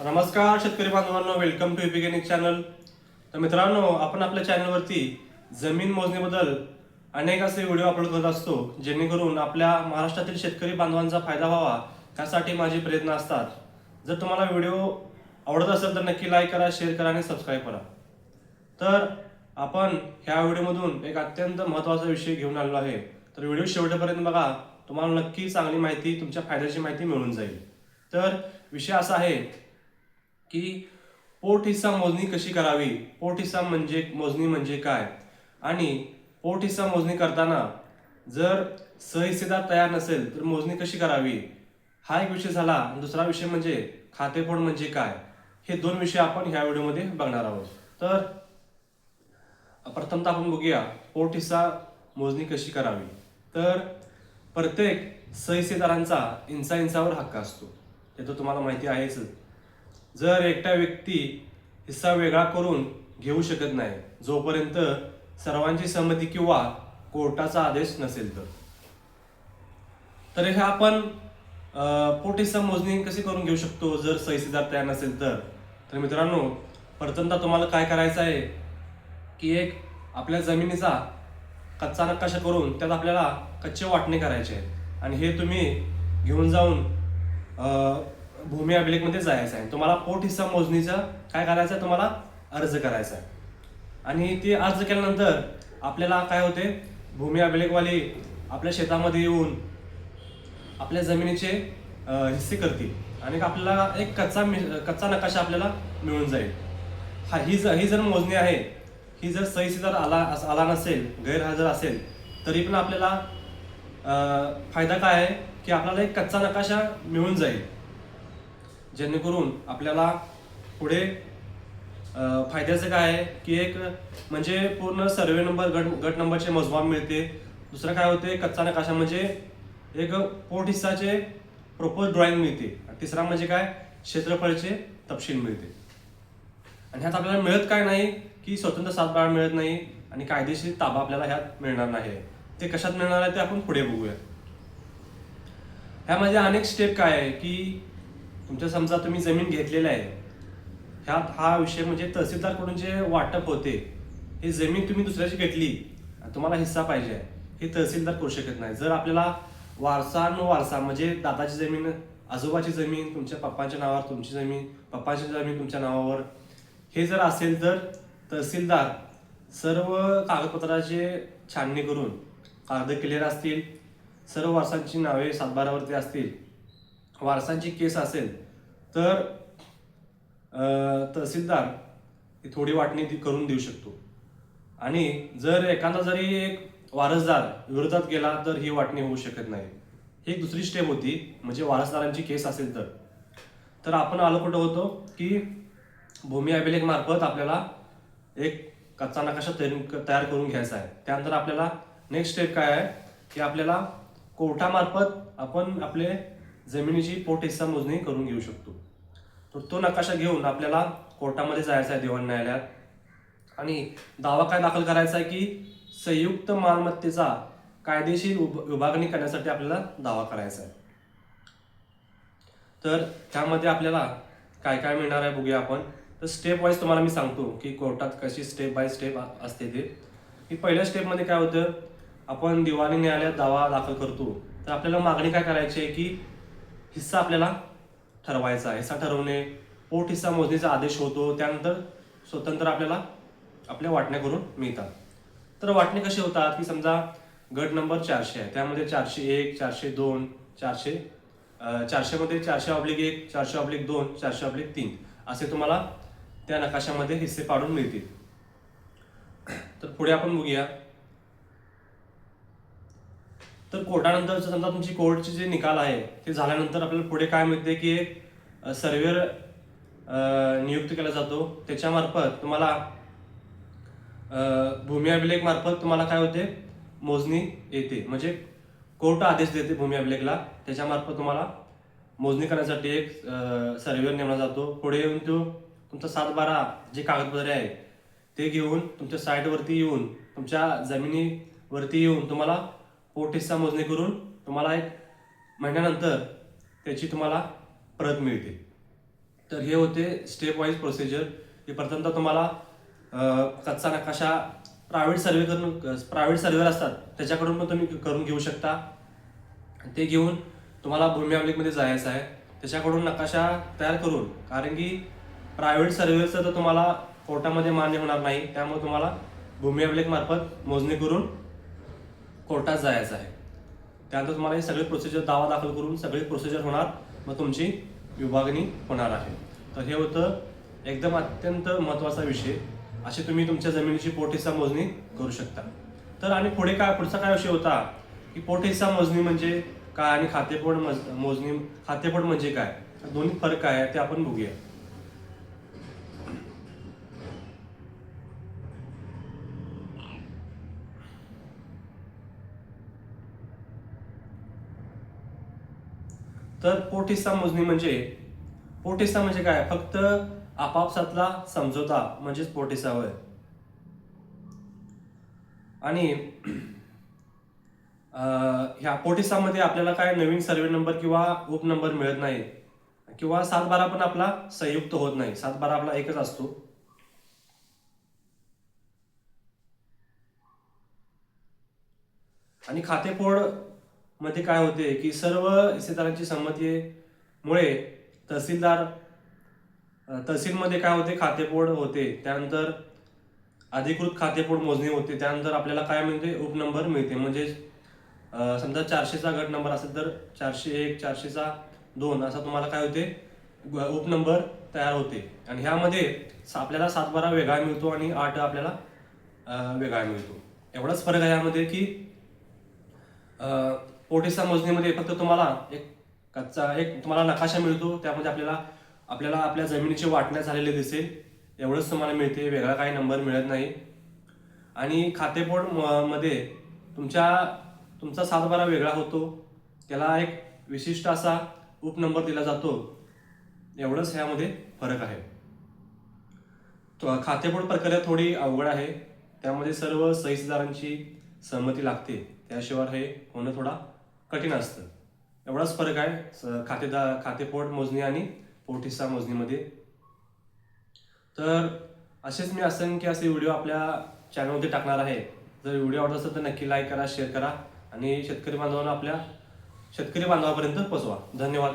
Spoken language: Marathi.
नमस्कार शेतकरी बांधवांनो, वेलकम टू एपिगेनिक चॅनल. तर मित्रांनो, आपण आपल्या चॅनलवरती जमीन मोजणीबद्दल अनेक असे व्हिडिओ अपलोड करत असतो, जेणेकरून आपल्या महाराष्ट्रातील शेतकरी बांधवांचा फायदा व्हावा यासाठी माझे प्रयत्न असतात. जर तुम्हाला व्हिडिओ आवडत असेल तर नक्की लाईक करा, शेअर करा आणि सबस्क्राईब करा. तर आपण ह्या व्हिडिओमधून एक अत्यंत महत्त्वाचा विषय घेऊन आलेलो आहे. तर व्हिडिओ शेवटपर्यंत बघा, तुम्हाला नक्की चांगली माहिती, तुमच्या फायद्याची माहिती मिळून जाईल. तर विषय असा आहे की पोट हिस्सा मोजणी कशी करावी, पोट हिस्सा मोजणी म्हणजे काय, आणि पोट हिस्सा मोजणी करताना जर सहहिस्सेदार तयार नसेल तर मोजणी कशी करावी, हा एक विषय झाला. दुसरा विषय म्हणजे खातेफोड म्हणजे काय. हे दोन विषय आपण ह्या व्हिडिओमध्ये बघणार आहोत. तर प्रथमतः आपण बघूया पोट हिस्सा मोजणी कशी करावी. तर प्रत्येक सहहिस्सेदारांचा इंचावर हक्क असतो, हे तर तुम्हाला माहिती आहेच. जर एकटा व्यक्ती हिस्सा वेगळा करून घेऊ शकत नाही जोपर्यंत सर्वांची सहमती किंवा कोर्टाचा आदेश नसेल तर हे आपण पोट हिस्सा मोजणी कशी करून घेऊ शकतो जर सहहिस्सेदार तयार नसेल तर मित्रांनो, प्रथमतः तुम्हाला काय करायचं आहे की एक आपल्या जमिनीचा कच्चा नकाशा करून त्यात आपल्याला कच्चे वाटणे करायचे आहेत, आणि हे तुम्ही घेऊन जाऊन भूमी अभिलेखमध्ये जायचं आहे. तुम्हाला पोट हिस्सा मोजणीचा काय करायचं आहे, तुम्हाला अर्ज करायचा आहे. आणि ते अर्ज केल्यानंतर आपल्याला काय होते, भूमी अभिलेखवाली आपल्या शेतामध्ये येऊन आपल्या जमिनीचे हिस्से करतील आणि आपल्याला एक कच्चा नकाशा आपल्याला मिळून जाईल. ही जर मोजणी आहे, ही जर सहहिस्सेदार आला नसेल, गैरहजर असेल, तरी पण आपल्याला फायदा काय आहे की आपल्याला एक कच्चा नकाशा मिळून जाईल, जेणेकरून आपल्याला पुढे फायद्याचं काय आहे की एक म्हणजे पूर्ण सर्वे नंबर, गट नंबरचे मोजमाप मिळते. दुसरं काय होते, कच्चा नकाशा म्हणजे एक पोट हिस्साचे प्रॉपर ड्रॉइंग मिळते. तिसरा म्हणजे काय, क्षेत्रफळाचे तपशील मिळते. आणि ह्यात आपल्याला मिळत काय नाही की स्वतंत्र सातबारा मिळत नाही आणि कायदेशीर ताबा आपल्याला ह्यात मिळणार नाही. ते कशात मिळणार आहे ते आपण पुढे बघूया. ह्यामध्ये अनेक स्टेप काय आहे की तुमच्या समजा तुम्ही जमीन घेतलेली आहे, ह्यात हा विषय म्हणजे तहसीलदारकडून जे वाटप होते, ही जमीन तुम्ही दुसऱ्याची घेतली आणि तुम्हाला हिस्सा पाहिजे, हे तहसीलदार करू शकत नाही. जर आपल्याला वारसा म्हणजे दादाची जमीन, आजोबाची जमीन तुमच्या पप्पांच्या नावावर, तुमची जमीन पप्पाची जमीन तुमच्या नावावर, हे जर असेल तर तहसीलदार सर्व कागदपत्राचे छाननी करून, कागद क्लिअर असतील, सर्व वारसांची नावे सातबारावरती असतील, वारसांची केस असेल तर तहसीलदार ही थोडी वाटणी करून देऊ शकतो. आणि जर एखादा जरी एक वारसदार विरोधात गेला तर ही वाटणी होऊ शकत नाही. ही एक दुसरी स्टेप होती, म्हणजे वारसदारांची केस असेल तर आपण आलो कुठं होतो की भूमी अभिलेख मार्फत आपल्याला एक कच्चा नकाशा तयार करून घ्यायचा आहे. त्यानंतर आपल्याला नेक्स्ट स्टेप काय आहे की आपल्याला कोर्टामार्फत आपण आपले जमिनीची पोट हिस्सा मोजणी करून घेऊ शकतो. तर तो नकाशा घेऊन आपल्याला कोर्टामध्ये जायचं आहे, दिवाण न्यायालयात, आणि दावा काय दाखल करायचा आहे की संयुक्त मालमत्तेचा कायदेशीर विभागणी करण्यासाठी आपल्याला दावा करायचा आहे. तर त्यामध्ये आपल्याला काय काय मिळणार आहे बघूया आपण. तर स्टेप वाईज तुम्हाला मी सांगतो की कोर्टात कशी स्टेप बाय स्टेप असते ते. की पहिल्या स्टेपमध्ये काय होतं, आपण दिवाणी न्यायालयात दावा दाखल करतो तर आपल्याला मागणी काय करायची आहे की हिस्सा आपल्याला ठरवायचा आहे. हिस्सा ठरवणे, पोट हिस्सा मोजणीचा आदेश होतो, त्यानंतर स्वतंत्र आपल्याला आपल्या वाटण्या करून मिळतात. तर वाटणे कसे होतात की समजा गट नंबर 400 आहे, त्यामध्ये 401, 402, 400 मध्ये 400/1, 400/2, 400/3 असे तुम्हाला त्या नकाशामध्ये हिस्से पाडून मिळतील. तर पुढे आपण बघूया. तर कोर्टानंतर समजा तुमची कोर्टचे जे निकाल आहे ते झाल्यानंतर आपल्याला पुढे काय मिळते की एक सर्वेअर नियुक्त केला जातो. त्याच्यामार्फत तुम्हाला भूमी अभिलेख मार्फत तुम्हाला काय होते, मोजणी येते. म्हणजे कोर्ट आदेश देते भूमी अभिलेखला, त्याच्यामार्फत तुम्हाला मोजणी करण्यासाठी एक सर्वेअर नेमला जातो. पुढे येऊन तो तुमचा 7/12 जे कागदपत्रे आहे ते घेऊन तुमच्या साईटवरती येऊन, तुमच्या जमिनीवरती येऊन तुम्हाला पोट हिस्सा मोजणी करून तुम्हाला एक महिन्यानंतर त्याची तुम्हाला प्रत मिळते. तर हे होते स्टेप वाईज प्रोसिजर. की प्रथमतः तुम्हाला कच्चा नकाशा प्रायव्हेट सर्वेअर असतात त्याच्याकडून पण तुम्ही करून घेऊ शकता. ते घेऊन तुम्हाला भूमी अभिलेखमध्ये जायचं आहे, त्याच्याकडून नकाशा तयार करून, कारण की प्रायव्हेट सर्वेअरचं तर तुम्हाला कोर्टामध्ये मान्य होणार नाही, त्यामुळे तुम्हाला भूमी अभिलेख मार्फत मोजणी करून कोर्टात जायचं आहे. त्यानंतर तुम्हाला हे सगळे प्रोसिजर दावा दाखल करून सगळी प्रोसिजर होणार, मग तुमची विभागणी होणार आहे. तर हे होतं एकदम अत्यंत महत्त्वाचा विषय. अशी तुम्ही तुमच्या जमिनीची पोटहिस्सा मोजणी करू शकता. तर आणि पुढचा काय विषय होता की पोटहिस्सा मोजणी म्हणजे काय आणि खातेपोट म्हणजे काय, दोन्ही फरक काय आहे ते आपण बघूया. तर पोटहिस्सा म्हणजे काय, फक्त आपापसातला समझोता म्हणजेच पोटहिस्सा होय. आणि ह्या पोटहिस्सामध्ये आपल्याला काय नवीन सर्वे नंबर किंवा उपनंबर मिळत नाही, किंवा 7/12 पण आपला संयुक्त होत नाही. 7/12 आपला एकच असतो. आणि खातेफोड मध्ये काय होते की सर्व हिस्सेदारांची संमतीमुळे तहसीलमध्ये काय होते, खातेफोड होते. त्यानंतर अधिकृत खातेफोड मोजणी होते. त्यानंतर आपल्याला काय मिळते, उपनंबर मिळते. म्हणजे समजा 400चा गट नंबर असेल तर 401, 402 असा तुम्हाला काय होते, उपनंबर तयार होते. आणि ह्यामध्ये आपल्याला 7/12 वेगळा मिळतो आणि 8 आपल्याला वेगळा मिळतो. एवढाच फरक आहे यामध्ये की पोटहिस्सा मोजणीमध्ये फक्त तुम्हाला एक तुम्हाला नकाशा मिळतो, त्यामध्ये आपल्याला आपल्या जमिनीची वाटण्या झालेले दिसेल, एवढंच तुम्हाला मिळते, वेगळा काही नंबर मिळत नाही. आणि खातेफोड मध्ये तुमचा 7/12 वेगळा होतो, त्याला एक विशिष्ट असा उपनंबर दिला जातो. एवढंच ह्यामध्ये फरक आहे. खातेफोड प्रक्रिया थोडी अवघड आहे, त्यामध्ये सर्व सहीदारांची सहमती लागते, त्याशिवाय हे होणं थोडा कठीण असतं. एवढाच फरक आहे खातेफोड मोजणी आणि पोटहिस्सा मोजणीमध्ये. तर असेच मी असंख्य असे व्हिडिओ आपल्या चॅनलमध्ये टाकणार आहे. जर व्हिडिओ आवडत असेल तर नक्की लाईक करा, शेअर करा आणि शेतकरी बांधवांपर्यंत पोहोचवा. धन्यवाद.